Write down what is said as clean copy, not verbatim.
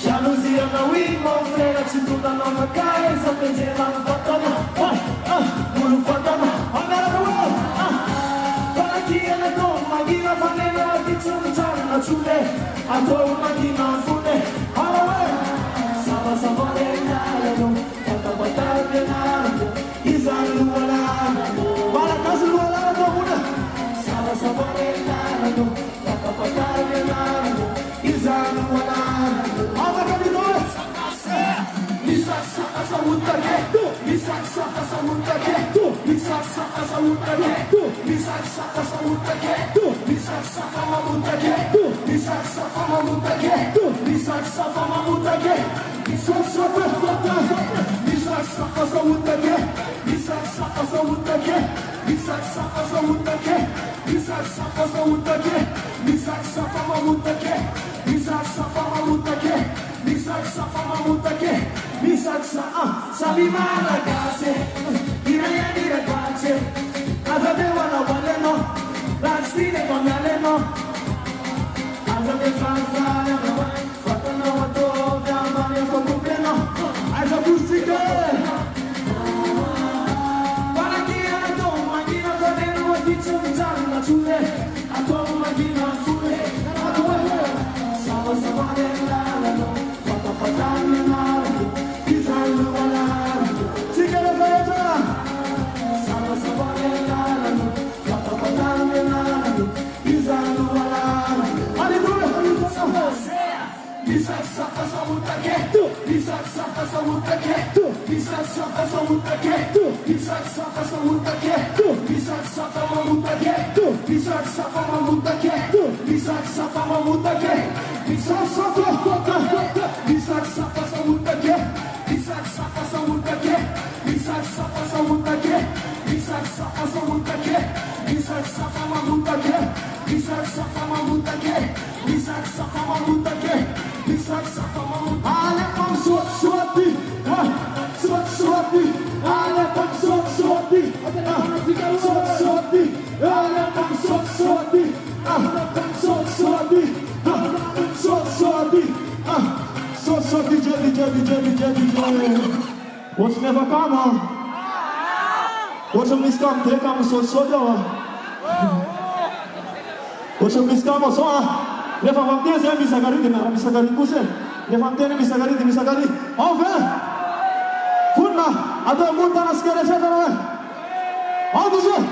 Jalousia na wimo, frena cintura na macaia, essa penteira no fatama, mulu fatama, amera no world, para que ela toma, magina vanena, que tchumchana na chule, a tua magina fune, alawe, saba saba lenalo, kata bata lenalo, izanu walalo, para casa do walalo muda, saba saba lenalo, kata bata lenalo, izanu walalo. Sabi malagase, direi dire pace, casa devono valeno, la stile con aleno, casa de fanfare, fatto no to, chiamami con problema, hai già musica. Para che a tua macchina veneno a ti c'è ciule, a tua macchina fule, a tua sava savare l'alano, fatto patarmi l'alano, disarlo l'alano. What's never come on? What's a miscom? Take on so down. What's a miscom? So, never want this and Misagari, and Misagari Kusen. Never tell Misagari, Misagari. Over Funa, I don't want to scare each other. How does it?